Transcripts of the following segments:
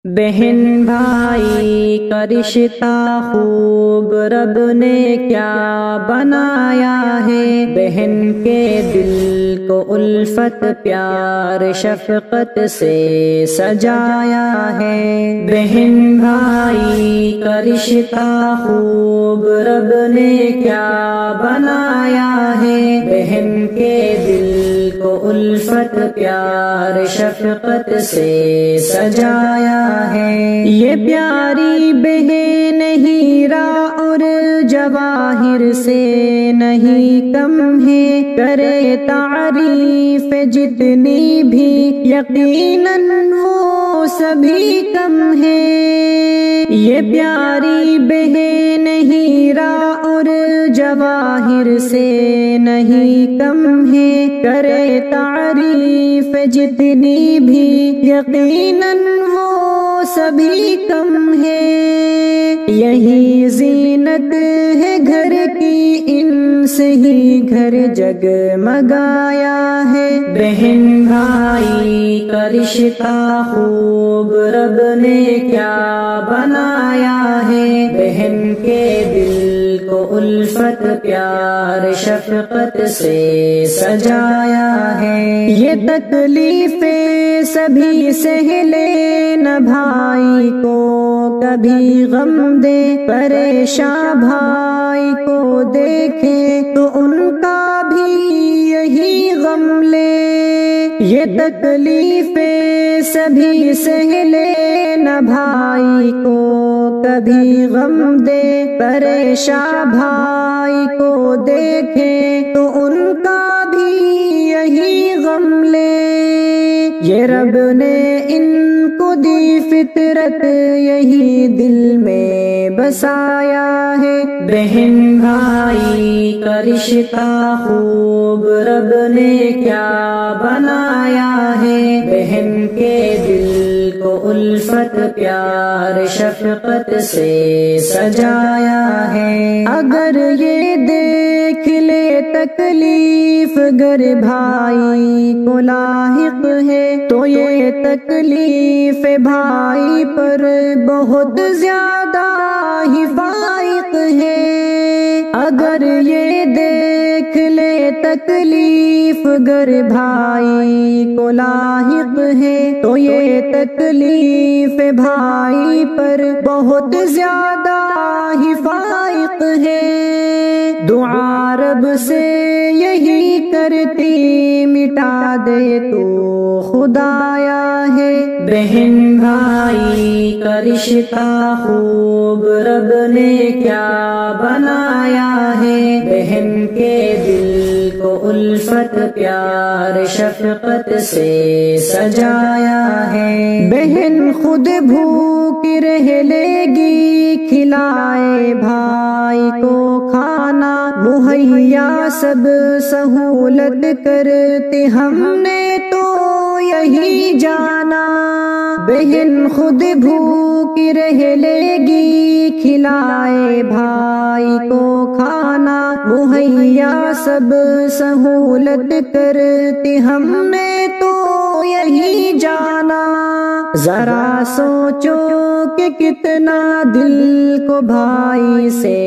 بہن بھائی کا رشتہ خوب رب نے کیا بنایا ہے، بہن کے دل کو الفت پیار شفقت سے سجایا ہے۔ بہن بھائی کا رشتہ خوب رب نے کیا بنایا ہے، بہن کے دل کو الفت پیار شفقت سے سجایا ہے۔ یہ پیاری بہن ہیرا اور جواہر سے نہیں کم ہے، کرے تعریف جتنی بھی یقیناً وہ سبھی کم ہے۔ یہ پیاری بہن ہیرا اور جواہر سے نہیں کم ہے، کرے تعریف جتنی بھی یقیناً وہ سبھی کم ہے۔ یہی زینت ہے گھر کی، ان سے ہی گھر جگمگایا ہے۔ بہن بھائی کا رشتہ خوب رب نے کیا بنایا ہے، بہن کے دل کو الفت پیار شفقت سے سجایا ہے۔ یہ تکلیفیں سبھی سہ لے، نہ بھائی کو کبھی غم دے، پریشان بھائی کو دیکھے تو ان کا بھی یہی غم لے۔ یہ تکلیفیں سبھی سہ لے، نہ بھائی کو کبھی غم دے، پریشان بھائی کو دیکھے تو ان کا بھی یہی غم لے۔ یہ رب نے ان کو دی فطرت، یہی دل میں بسایا ہے۔ بہن بھائی کا رشتہ خوب رب نے کیا بنایا ہے، بہن کے دل کو الفت پیار شفقت سے سجایا ہے۔ اگر یہ دیکھ لے تکلیف گر بھائی کو لاحق ہے، تو یہ تکلیف بھائی پر بہت زیادہ ہی فائق ہے۔ اگر یہ دیکھ لے تکلیف گر بھائی کو لاحق ہے، تو یہ تکلیف بھائی پر بہت زیادہ ہی فائق ہے۔ دعا رب سے یہی کرتی، مٹا دے تو خدایا ہے۔ بہن بھائی کا رشتہ خوب رب نے کیا بنایا ہے، بہن کے دل کو الفت پیار شفقت سے سجایا ہے۔ بہن خود بھوک رہ لے گی، کھلائے بھائی کو کھانا، مہیا سب سہولت کرتے ہم نے تو یہی جانا۔ بہن خود بھوک رہ لے گی، کھلائے بھائی کو کھانا، مہیا سب سہولت کرتے ہم نے تو یہی جانا۔ ذرا سوچو کہ کتنا دل کو بھائی سے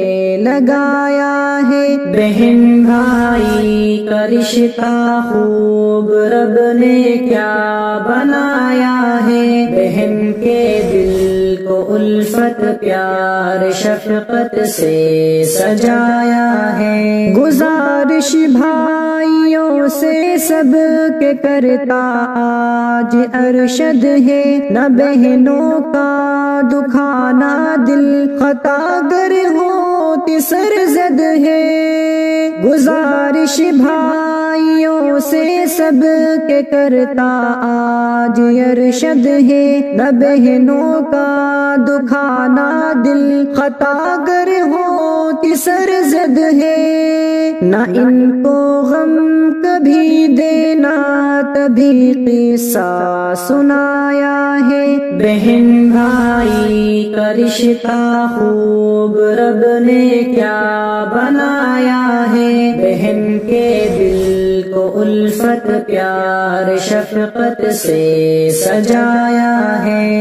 لگایا ہے۔ بہن بھائی کا رشتہ خوب رب نے کیا بنایا ہے، بہن کے دل کو الفت پیار شفقت سے سجایا ہے۔ گزارش بھائیوں سے سب کے کرتا آج ارشد ہے، نہ بہنوں کا دکھانا دل، خطا گر ہوتی سرزد ہے۔ گزارش بھائیوں سے سب کے کرتا آج ارشد ہے، نہ بہنوں کا دکھانا دل، خطا گر ہوتی سرزد ہے۔ نہ ان کو غم کبھی دینا، تبھی قصہ سنایا ہے۔ بہن بھائی کا رشتہ خوب رب نے کیا بنایا ہے، بہن کے دل کو الفت پیار شفقت سے سجایا ہے۔